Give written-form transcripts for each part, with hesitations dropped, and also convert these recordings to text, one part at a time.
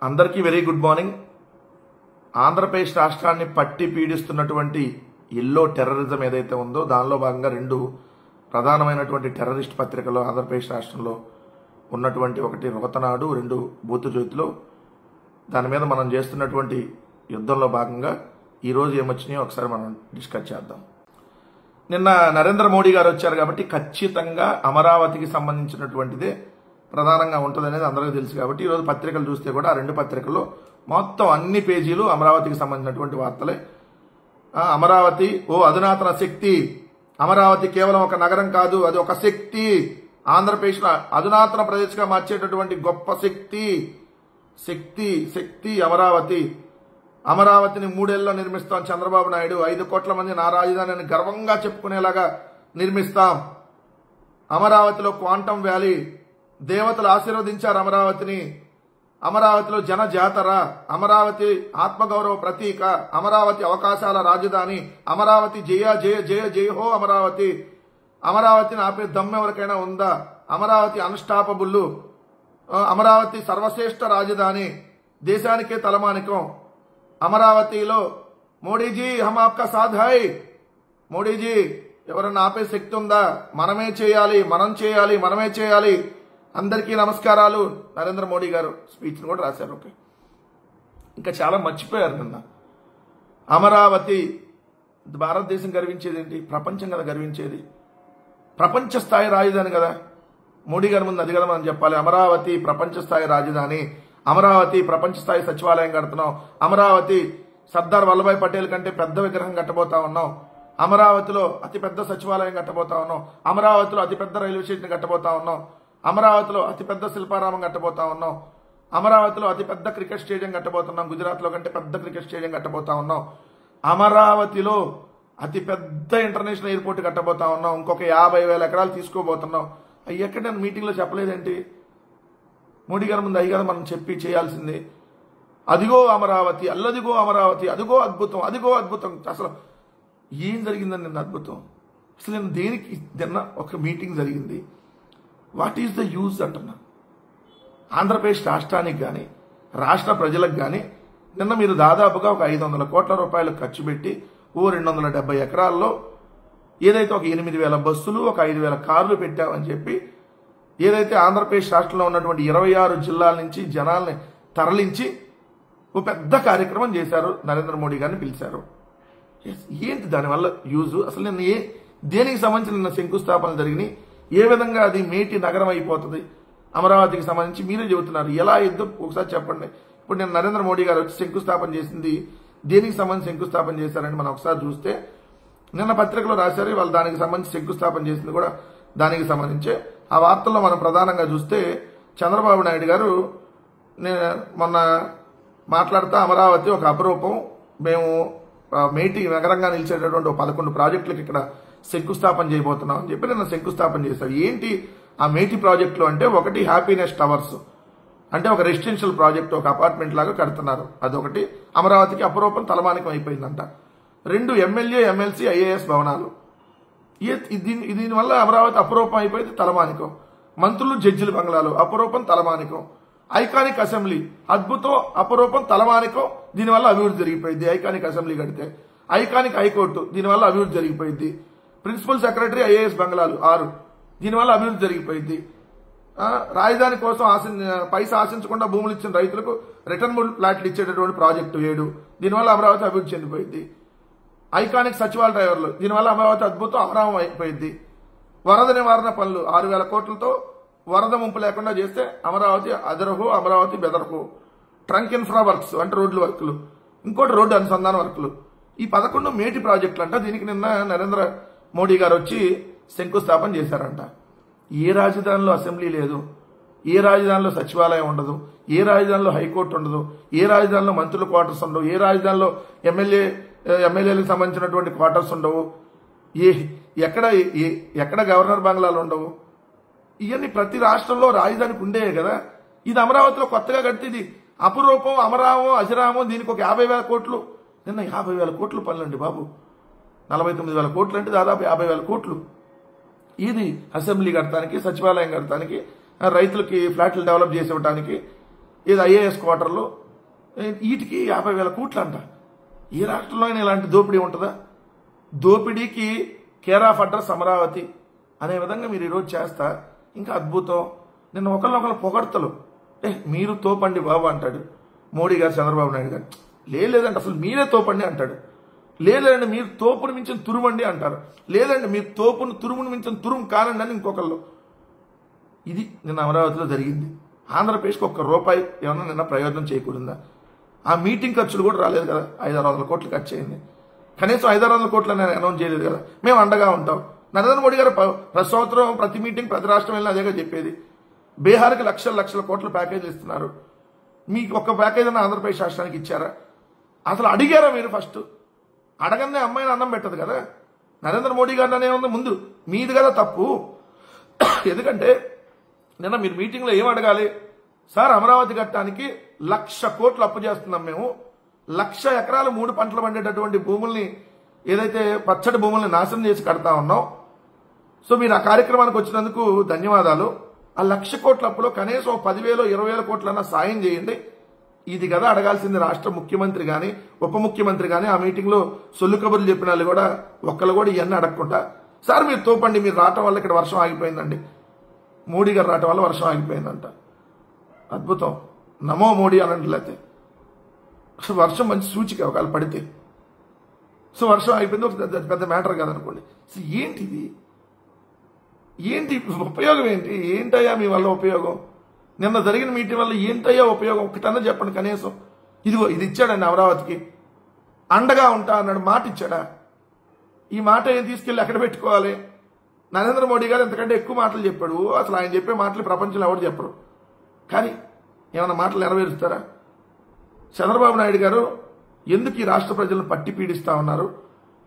అందరికీ very good morning. Andhra Pradesh రాష్ట్రాన్ని పట్టి పీడిస్తున్నటువంటి ఎల్లో టెర్రరిజం ఏదైతే ఉందో దానిలో భాగంగా రెండు ప్రధానమైనటువంటి టెర్రరిస్ట్ పత్రికలు ఆంధ్రప్రదేశ్ రాష్ట్రంలో ఉన్నటువంటి ఒకటి రోతనాడు, రెండు బూతుజ్యోతిలో దాని మీద మనం చేస్తున్నటువంటి యుద్ధంలో భాగంగా ఈరోజు ఏమొచ్చినాయో ఒకసారి మనం డిస్కస్ చేద్దాం. నిన్న నరేంద్ర మోడీ గారు వచ్చారు కాబట్టి ఖచ్చితంగా అమరావతికి సంబంధించినటువంటిదే ప్రధానంగా ఉంటుంది అనేది అందరికీ తెలుసు కాబట్టి ఈరోజు పత్రికలు చూస్తే కూడా ఆ రెండు పత్రికల్లో మొత్తం అన్ని పేజీలు అమరావతికి సంబంధించినటువంటి వార్తలే. అమరావతి ఓ అధునాతన శక్తి, అమరావతి కేవలం ఒక నగరం కాదు, అది ఒక శక్తి, ఆంధ్రప్రదేశ్ అధునాతన ప్రదేశ్గా మార్చేటటువంటి గొప్ప శక్తి శక్తి శక్తి అమరావతి. అమరావతిని 3 ఏళ్లలో నిర్మిస్తాం చంద్రబాబు నాయుడు. 5 కోట్ల మంది నా రాజధానిని గర్వంగా చెప్పుకునేలాగా నిర్మిస్తాం. అమరావతిలో క్వాంటమ్ వ్యాలీ, దేవతలు ఆశీర్వదించారు అమరావతిని. అమరావతిలో జన జాతర, అమరావతి ఆత్మగౌరవ ప్రతీక, అమరావతి అవకాశాల రాజధాని, అమరావతి జయ జయ జయ జయ హో అమరావతి. అమరావతిని ఆపే దమ్ము ఎవరికైనా ఉందా? అమరావతి అన్స్టాపబుల్, అమరావతి సర్వశ్రేష్ఠ రాజధాని, దేశానికే తలమానికం. అమరావతిలో మోడీజీ హమ్ ఆప్కా సాథ్ హై. మోడీజీ ఎవరన్నా ఆపే శక్తి ఉందా? మనమే చేయాలి, మనమే చేయాలి. అందరికీ నమస్కారాలు. నరేంద్ర మోడీ గారు స్పీచ్ కూడా రాశారు. ఓకే, ఇంకా చాలా మర్చిపోయారు. నిన్న అమరావతి భారతదేశం గర్వించేది ఏంటి? ప్రపంచం కదా గర్వించేది. ప్రపంచ స్థాయి రాజధాని కదా. మోడీ గారి ముందు అది కదా మనం చెప్పాలి. అమరావతి ప్రపంచ స్థాయి రాజధాని, అమరావతి ప్రపంచ స్థాయి సచివాలయం కడుతున్నాం, అమరావతి సర్దార్ వల్లభాయ్ పటేల్ కంటే పెద్ద విగ్రహం కట్టబోతా ఉన్నాం, అమరావతిలో అతిపెద్ద సచివాలయం కట్టబోతా ఉన్నాం, అమరావతిలో అతిపెద్ద రైల్వే స్టేషన్ కట్టబోతా ఉన్నాం, అమరావతిలో అతిపెద్ద శిల్పారామం కట్టబోతా ఉన్నాం, అమరావతిలో అతిపెద్ద క్రికెట్ స్టేడియం కట్టబోతున్నాం, గుజరాత్లో కంటే పెద్ద క్రికెట్ స్టేడియం కట్టబోతా ఉన్నాం, అమరావతిలో అతిపెద్ద ఇంటర్నేషనల్ ఎయిర్పోర్ట్ కట్టబోతా ఉన్నాం, ఇంకొక 50,000 ఎకరాలు తీసుకోబోతున్నాం. అవి ఎక్కడ నేను మీటింగ్లో చెప్పలేదేంటి? మోడీ గారి ముందు అయ్యి కదా మనం చెప్పి చేయాల్సింది. అదిగో అమరావతి, అల్లదిగో అమరావతి, అదిగో అద్భుతం, అదిగో అద్భుతం. అసలు ఏం జరిగిందని నిన్న అద్భుతం? అసలు నేను దేనికి నిన్న ఒక మీటింగ్ జరిగింది, వాట్ ఈజ్ ద యూజ్ అంటున్నా. ఆంధ్రప్రదేశ్ రాష్ట్రానికి కానీ రాష్ట్ర ప్రజలకు కానీ నిన్న మీరు దాదాపుగా ఒక 500 కోట్ల రూపాయలు ఖర్చు పెట్టి ఓ 270 ఎకరాల్లో ఏదైతే ఒక 8,000 బస్సులు, ఒక 5,000 కార్లు పెట్టామని చెప్పి ఏదైతే ఆంధ్రప్రదేశ్ రాష్ట్రంలో ఉన్నటువంటి 26 జిల్లాల నుంచి జనాల్ని తరలించి ఓ పెద్ద కార్యక్రమం చేశారు. నరేంద్ర మోడీ గారిని పిలిచారు. ఏంటి దానివల్ల యూజు? అసలు నిన్న దేనికి సంబంధించిన నిన్న శంకుస్థాపనలు జరిగినాయి? ఏ విధంగా అది మేటి నగరం అయిపోతుంది అమరావతికి సంబంధించి? మీరే చెబుతున్నారు. ఎలా ఇద్దో ఒకసారి చెప్పండి. ఇప్పుడు నేను నరేంద్ర మోడీ గారు వచ్చి శంకుస్థాపన చేసింది దేనికి సంబంధించి శంకుస్థాపన చేశారని మనం ఒకసారి చూస్తే నిన్న పత్రికలో రాశారు. వాళ్ళు దానికి సంబంధించి శంకుస్థాపన చేసింది కూడా దానికి సంబంధించే. ఆ వార్తల్లో మనం ప్రధానంగా చూస్తే చంద్రబాబు నాయుడు గారు మొన్న మాట్లాడుతూ అమరావతి ఒక అపరూపం, మేము మేటి నగరంగా నిలిచేటటువంటి 11 ప్రాజెక్టులకు ఇక్కడ శంకుస్థాపన చేయబోతున్నాం అని చెప్పి నిన్న శంకుస్థాపన చేశారు. ఏంటి ఆ మేటి ప్రాజెక్టులు అంటే, ఒకటి హ్యాపీనెస్ టవర్స్, అంటే ఒక రెసిడెన్షియల్ ప్రాజెక్ట్, ఒక అపార్ట్మెంట్ లాగా కడుతున్నారు. అదొకటి అమరావతికి అపరూపం, తలమానికం అయిపోయిందంట. 2 ఎమ్మెల్యే, ఎమ్మెల్సీ, ఐఏఎస్ భవనాలు. దీనివల్ల అమరావతి అపరూపం అయిపోయింది, తలమానికం. మంత్రులు, జడ్జిల బంగ్లాలు అపరూపం, తలమానికం. ఐకానిక్ అసెంబ్లీ అద్భుతం, అపరూపం, తలమానికం. దీనివల్ల అభివృద్ధి జరిగిపోయింది. ఐకానిక్ అసెంబ్లీ కడితే ఐకానిక్ హైకోర్టు, దీనివల్ల అభివృద్ధి జరిగిపోయింది. ప్రిన్సిపల్ సెక్రటరీ, ఐఏఎస్ బంగ్లాలు 6, దీనివల్ల అభివృద్ధి జరిగిపోయింది. రాజధాని కోసం పైసా ఆశించకుండా భూములు ఇచ్చిన రైతులకు రిటర్న్ ఫ్లాట్లు ఇచ్చేటటువంటి ప్రాజెక్టు 7, దీనివల్ల అమరావతి అభివృద్ధి చెందిపోయింది. ఐకానిక్ సచివాలయ డ్రైవర్లు, దీనివల్ల అమరావతి అద్భుతం, అమరావం అయిపోయింది. వరద నివారణ పనులు 6,000 కోట్లతో వరద ముంపు లేకుండా చేస్తే అమరావతి అదరహో, అమరావతి బెదరహో. ట్రంక్ ఇన్ఫ్రా వర్క్స్ అంటే రోడ్లు వర్కులు, ఇంకోటి రోడ్డు అనుసంధాన వర్కులు. ఈ 11 మేటి ప్రాజెక్టులు అంట. దీనికి నిన్న నరేంద్ర మోడీ గారు వచ్చి శంకుస్థాపన చేశారంట. ఏ రాజధానిలో అసెంబ్లీ లేదు, ఏ రాజధానిలో సచివాలయం ఉండదు, ఏ రాజధానిలో హైకోర్టు ఉండదు, ఏ రాజధానిలో మంత్రుల క్వార్టర్స్ ఉండవు, ఏ రాజధానిలో ఎమ్మెల్యేలకు సంబంధించినటువంటి క్వార్టర్స్ ఉండవు, ఎక్కడ గవర్నర్ బంగ్లాలు ఉండవు. ఇవన్నీ ప్రతి రాష్ట్రంలో రాజధానికి ఉండేవి కదా. ఇది అమరావతిలో కొత్తగా కడితే ఇది అపురూపం, అమరావం, అజరామం. దీనికి ఒక 50,000 కోట్లు. నిన్న 50,000 కోట్లు పనులండి బాబు. 49,000 కోట్లు అంటే దాదాపు 50,000 కోట్లు. ఇది అసెంబ్లీ కడటానికి, సచివాలయం కడటానికి, రైతులకి ఫ్లాట్లు డెవలప్ చేసి ఇవ్వడానికి ఏదో ఐఏఎస్ క్వార్టర్లో వీటికి 50,000 కోట్లు అంట. ఏ రాష్ట్రంలో అయినా ఇలాంటి దోపిడీ ఉంటుందా? దోపిడీకి కేర్ ఆఫ్ అడ్రస్ అమరావతి అనే విధంగా మీరు ఈరోజు చేస్తా ఇంకా అద్భుతం. నిన్న ఒకళ్ళొకళ్ళు పొగడతలు, మీరు తోపండి బాబు అంటాడు మోడీ గారు, చంద్రబాబు నాయుడు గారు. లేదంటే అసలు మీరే తోపండి అంటాడు. లేదండి మీరు తోపును మించిన తురుమండి అంటారు. లేదండి మీరు తురుమును మించిన తురుము కానండి అని ఇంకొకళ్ళు. ఇది నిన్న అమరావతిలో జరిగింది. ఆంధ్రప్రదేశ్కి ₹1 ఏమన్నా నిన్న ప్రయోజనం చేకూరిందా? ఆ మీటింగ్ ఖర్చులు కూడా రాలేదు కదా, 500-600 కోట్లు ఖర్చు అయింది. కనీసం 500-600 కోట్లు అనౌన్స్ చేయలేదు కదా. మేము అండగా ఉంటాం. నరేంద్ర మోడీ గారు ప్రతి సంవత్సరం ప్రతి మీటింగ్ ప్రతి రాష్ట్రం వెళ్ళినా అదేగా చెప్పేది. బీహార్కి లక్షల కోట్ల ప్యాకేజీలు ఇస్తున్నారు. మీకు ఒక్క ప్యాకేజ్ అన్న ఆంధ్రప్రదేశ్ రాష్ట్రానికి ఇచ్చారా? అసలు అడిగారా మీరు? ఫస్ట్ అడగనే అమ్మాయిని అన్నం పెట్టదు కదా. నరేంద్ర మోడీ గారిని అనేముంది ముందు మీది కదా తప్పు. ఎందుకంటే నిన్న మీరు మీటింగ్లో ఏం అడగాలి? సార్ అమరావతి కట్టడానికి 1,00,000 కోట్లు అప్పు చేస్తున్నాం మేము. 1,00,000 ఎకరాలు 3 పంటలు పండేటటువంటి భూముల్ని, ఏదైతే పచ్చడి భూముల్ని నాశనం చేసి కడతా ఉన్నాం. సో మీరు ఆ కార్యక్రమానికి వచ్చినందుకు ధన్యవాదాలు. ఆ 1,00,000 కోట్ల అప్పులో కనీసం 10,000-20,000 కోట్లన్నా సాయం చేయండి. ఇది కదా అడగాల్సింది రాష్ట్ర ముఖ్యమంత్రి కానీ ఉప ముఖ్యమంత్రి కానీ. ఆ మీటింగ్లో సొల్లు కబుర్లు చెప్పిన వాళ్ళు కూడా ఒక్కళ్ళు కూడా ఇవన్నీ అడగకుండా, సార్ మీరు తోపండి, మీరు రావటం వల్ల ఇక్కడ వర్షం ఆగిపోయిందండి, మోడీ గారు రావటం వల్ల వర్షం ఆగిపోయిందంట. అద్భుతం. నమో మోడీ అనంటలేతే అసలు వర్షం మంచి సూచిక ఒకవేళ పడితే. సో వర్షం అయిపోయింది, ఒక పెద్ద మ్యాటర్ కాదనుకోండి. సో ఏంటిది? ఏంటి ఉపయోగం? ఏంటయ్యా మీ వల్ల ఉపయోగం? నిన్న జరిగిన మీటింగ్ వల్ల ఏంటయ్యా ఉపయోగం? ఒకటన్నా చెప్పండి కనీసం. ఇదిగో ఇది ఇచ్చాడండి అమరావతికి, అండగా ఉంటా అన్నాడు, మాట ఇచ్చాడా? ఈ మాట ఏం తీసుకెళ్ళి ఎక్కడ పెట్టుకోవాలి? నరేంద్ర మోడీ గారు ఎంతకంటే ఎక్కువ మాటలు చెప్పాడు. అసలు ఆయన చెప్పే మాటలు ప్రపంచంలో ఎవరు చెప్పరు. కానీ ఏమైనా మాటలు నెరవేరుస్తారా? చంద్రబాబు నాయుడు గారు ఎందుకు ఈ రాష్ట్ర ప్రజలను పట్టి పీడిస్తా ఉన్నారు?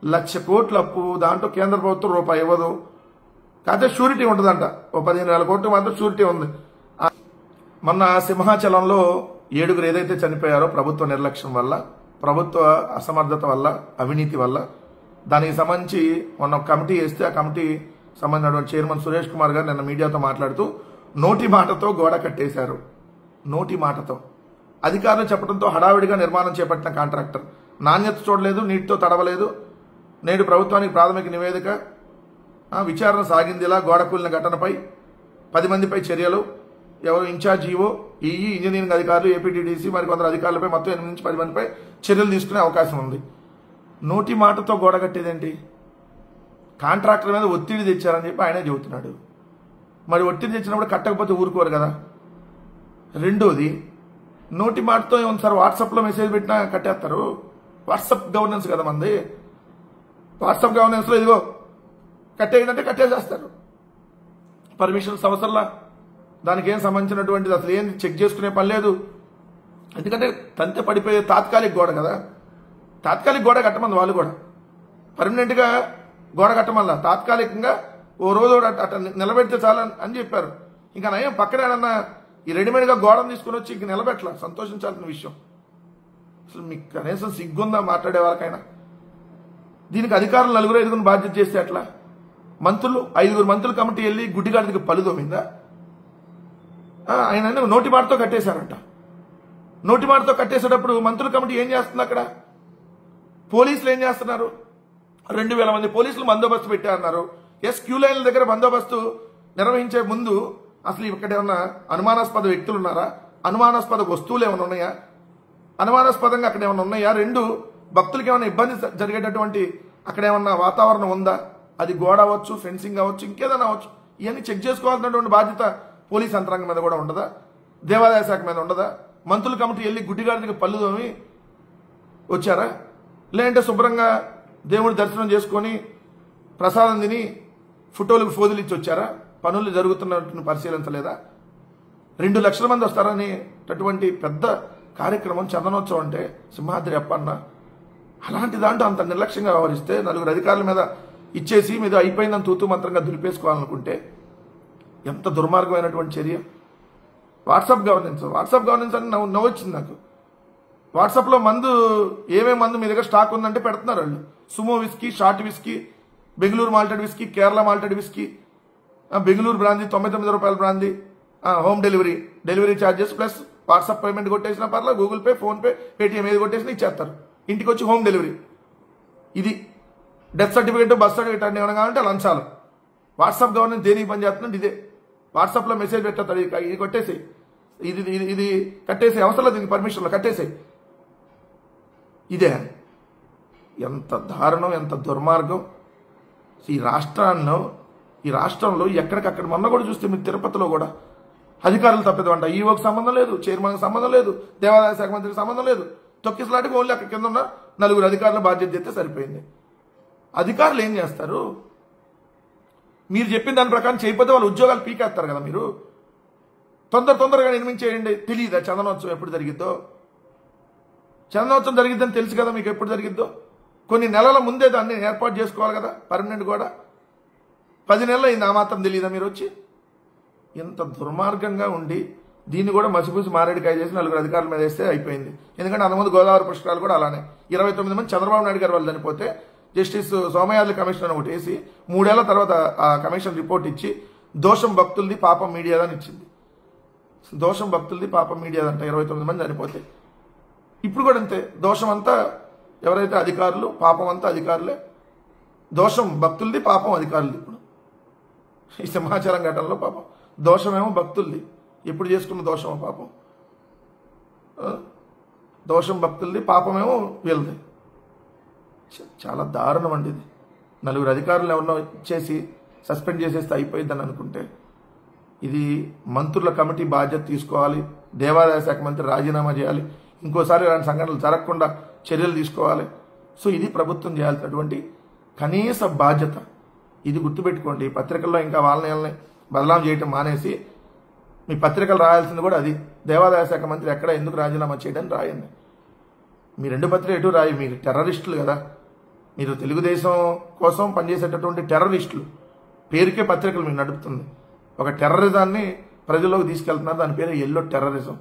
1,00,000 కోట్ల అప్పు, దాంట్లో కేంద్ర ప్రభుత్వం రూపాయి ఇవ్వదు. కాకపోతే షూరిటీ ఉంటుందంట, ఓ 15,000 కోట్లు మాత్రం షూరిటీ ఉంది. మొన్న సింహాచలంలో 7 ఏదైతే చనిపోయారో ప్రభుత్వ నిర్లక్ష్యం వల్ల, ప్రభుత్వ అసమర్థత వల్ల, అవినీతి వల్ల, దానికి సంబంధించి మొన్న కమిటీ వేస్తే ఆ కమిటీ సంబంధించినటువంటి చైర్మన్ సురేష్ కుమార్ గారు నిన్న మీడియాతో మాట్లాడుతూ నోటి మాటతో గోడ కట్టేశారు. నోటి మాటతో అధికారులు చెప్పడంతో హడావిడిగా నిర్మాణం చేపట్టిన కాంట్రాక్టర్ నాణ్యత చూడలేదు, నీటితో తడవలేదు. నేడు ప్రభుత్వానికి ప్రాథమిక నివేదిక విచారణ సాగిందిలా. గోడ కూలిన ఘటనపై 10 మందిపై చర్యలు. ఎవరు ఇన్ఛార్జ్ ఈవో, ఈఈ, ఇంజనీరింగ్ అధికారులు, ఏపీటీడీసీ మరికొందరు అధికారులపై మొత్తం 8 నుంచి 10 మందిపై చర్యలు తీసుకునే అవకాశం ఉంది. నోటి మాటతో గోడ కట్టేదేంటి? కాంట్రాక్టర్ మీద ఒత్తిడి తెచ్చారని చెప్పి ఆయనే చెబుతున్నాడు. మరి ఒత్తిడి తెచ్చినప్పుడు కట్టకపోతే ఊరుకోరు కదా. రెండోది, నోటి మాటతో ఏమన్నా సార్ వాట్సాప్లో మెసేజ్ పెట్టినా కట్టేస్తారు. వాట్సాప్ గవర్నెన్స్ కదా మంది. వాట్సాప్ గవర్నెన్స్లో ఇదిగో కట్టేయంటే కట్టేసేస్తారు. పర్మిషన్స్ అవసరంలా, దానికి ఏం సంబంధించినటువంటిది అసలు ఏం చెక్ చేసుకునే పని లేదు. ఎందుకంటే తంతె పడిపోయే తాత్కాలిక గోడ కదా. తాత్కాలిక గోడ కట్టమంది వాళ్ళు కూడా. పర్మనెంట్గా గోడ కట్టమల్లా తాత్కాలికంగా ఓ రోజు అట్ట నిలబెడితే చాలా అని చెప్పారు. ఇంకా నయం పక్కన ఏడన్నా ఈ రెడీమేడ్గా గోడను తీసుకుని వచ్చి ఇంక నిలబెట్టలా, సంతోషించాల్సిన విషయం. అసలు మీకు కనీసం సిగ్గుందా మాట్లాడే వాళ్ళకైనా? దీనికి అధికారులు 4-5 బాధ్యత చేస్తే అట్లా? మంత్రులు 5 మంత్రుల కమిటీ వెళ్ళి గుడ్డిగాడికి పలుదోమిందా? ఆయన నోటి మాటతో కట్టేశారంట. నోటి మాటతో కట్టేసేటప్పుడు మంత్రుల కమిటీ ఏం చేస్తుంది అక్కడ? పోలీసులు ఏం చేస్తున్నారు? 2,000 మంది పోలీసులు బందోబస్తు పెట్టారన్నారు. క్యూ లైన్ల దగ్గర బందోబస్తు నిర్వహించే ముందు అసలు ఇక్కడ ఏమన్నా అనుమానాస్పద వ్యక్తులు ఉన్నారా? అనుమానాస్పద వస్తువులు ఏమైనా ఉన్నాయా? అనుమానాస్పదంగా అక్కడ ఏమైనా ఉన్నాయా? 2, భక్తులకి ఏమైనా ఇబ్బంది జరిగేటటువంటి అక్కడ ఏమన్నా వాతావరణం ఉందా? అది గోడ అవ్వచ్చు, ఫెన్సింగ్ అవ్వచ్చు, ఇంకేదైనా అవ్వచ్చు. ఇవన్నీ చెక్ చేసుకోవాల్సినటువంటి బాధ్యత పోలీస్ యంత్రాంగం మీద కూడా ఉండదా? దేవాదాయ శాఖ మీద ఉండదా? మంత్రుల కమిటీ వెళ్ళి గుడ్డిగాడికి పళ్ళు తోమి వచ్చారా? లేదంటే శుభ్రంగా దేవుడి దర్శనం చేసుకొని ప్రసాదం తిని ఫోటోలకు ఫోజులు ఇచ్చి వచ్చారా? పనులు జరుగుతున్నట్టు పరిశీలించలేదా? 2 లక్షల మంది వస్తారనేటటువంటి పెద్ద కార్యక్రమం చందనోత్సవం అంటే సింహాద్రి అప్పన్న. అలాంటి దాంట్లో అంత నిర్లక్ష్యంగా వ్యవహరిస్తే 4 అధికారుల మీద ఇచ్చేసి మీద అయిపోయిందని తూతూ మంత్రంగా దులిపేసుకోవాలనుకుంటే ఎంత దుర్మార్గమైనటువంటి చర్య. వాట్సాప్ గవర్నెన్స్ అని నవ్వొచ్చింది నాకు. వాట్సాప్లో మందు ఏమేమి మందు మీ దగ్గర స్టాక్ ఉందంటే పెడుతున్నారు వాళ్ళు. Sumo whisky, short whisky, Bengaluru malted whisky, Kerala malted whisky, Bengaluru brandy, ₹99 brandy, home delivery charges plus WhatsApp payment కొట్టేసినా పర్లా, గూగుల్ పే, ఫోన్పే, పేటీఎం ఏది కొట్టేసినా ఇచ్చేస్తారు. ఇంటికి వచ్చి హోమ్ డెలివరీ. ఇది డెత్ సర్టిఫికేట్, బర్త్ సర్టిఫికేట్ అన్ని ఏమైనా కావాలంటే లంచాలు. వాట్సాప్ గవర్నెన్స్ దేనికి పని చేస్తుందంటే ఇదే. వాట్సాప్లో మెసేజ్ పెట్టేస్తాడు, ఇది కొట్టేసి ఇది కట్టేసి, అవసరం లేదు దీనికి పర్మిషన్లో కట్టేసి. ఇదే ఎంత దారుణం, ఎంత దుర్మార్గం. ఈ రాష్ట్రంలో ఎక్కడికక్కడ మొన్న కూడా చూస్తే మీరు తిరుపతిలో కూడా అధికారులు తప్పిదమంట. ఈవోకి సంబంధం లేదు, చైర్మన్కి సంబంధం లేదు, దేవాదాయ శాఖ మంత్రికి సంబంధం లేదు. తొక్కిసలాటికి ఓన్లీ అక్కడ కింద ఉన్న 4 అధికారుల బాధ్యత చేస్తే సరిపోయింది. అధికారులు ఏం చేస్తారు? మీరు చెప్పిన దాని ప్రకారం చేయకపోతే వాళ్ళు ఉద్యోగాలు పీకేస్తారు కదా. మీరు తొందరగా నిర్మించేయండి. తెలియదా చందనోత్సవం ఎప్పుడు జరిగిద్దో? చందనోత్సవం జరిగిద్దని తెలుసు కదా మీకు ఎప్పుడు జరిగిద్దో. కొన్ని నెలల ముందే దాన్ని ఏర్పాటు చేసుకోవాలి కదా, పర్మనెంట్ కూడా. 10 నెలలు అయింది, ఆ మాత్రం తెలియదా మీరు వచ్చి? ఇంత దుర్మార్గంగా ఉండి దీన్ని కూడా మసిపూసి మారేడుకాయ చేసి 4 అధికారుల మీద వేస్తే అయిపోయింది. ఎందుకంటే అంతకుముందు గోదావరి పుష్కరాలు కూడా అలానే 29 మంది చంద్రబాబు నాయుడు గారు వాళ్ళు చనిపోతే జస్టిస్ సోమయాజుల కమిషన్ ఒకటి వేసి 3 ఏళ్ల తర్వాత ఆ కమిషన్ రిపోర్ట్ ఇచ్చి దోషం భక్తులది పాపం మీడియాదని ఇచ్చింది. దోషం భక్తులది పాపం మీడియాదంట 29 మంది చనిపోతే. ఇప్పుడు కూడా అంతే, దోషం అంతా ఎవరైతే అధికారులు, పాపం అంతా అధికారులే. దోషం భక్తులది, పాపం అధికారులది. ఇప్పుడు ఈ సింహాచలం ఘటనలో పాపం దోషమేమో భక్తులది. ఎప్పుడు చేసుకున్న దోషమో పాపం, దోషం భక్తులది, పాపమేమో వీళ్ళది. చాలా దారుణం అండి ఇది. 4 అధికారులు ఎవరినో ఇచ్చేసి సస్పెండ్ చేసేస్తే అయిపోయిందని అనుకుంటే, ఇది మంత్రుల కమిటీ బాధ్యత తీసుకోవాలి. దేవాదాయ శాఖ మంత్రి రాజీనామా చేయాలి. ఇంకోసారి ఇలాంటి సంఘటనలు జరగకుండా చర్యలు తీసుకోవాలి. సో ఇది ప్రభుత్వం చేయాల్సినటువంటి కనీస బాధ్యత. ఇది గుర్తుపెట్టుకోండి. పత్రికల్లో ఇంకా వాళ్ళని బదలాం చేయటం మానేసి మీ పత్రికలు రాయాల్సింది కూడా అది. దేవాదాయ శాఖ మంత్రి ఎక్కడ ఎందుకు రాజీనామా చేయడానికి రాయండి. మీ 2 పత్రికలు ఎటు రాయి. మీరు టెర్రరిస్టులు కదా, మీరు తెలుగుదేశం కోసం పనిచేసేటటువంటి టెర్రరిస్టులు. పేరుకే పత్రికలు మీరు నడుపుతుంది. ఒక టెర్రరిజాన్ని ప్రజల్లోకి తీసుకెళ్తున్నారు, దాని పేరు ఎల్లో టెర్రరిజం.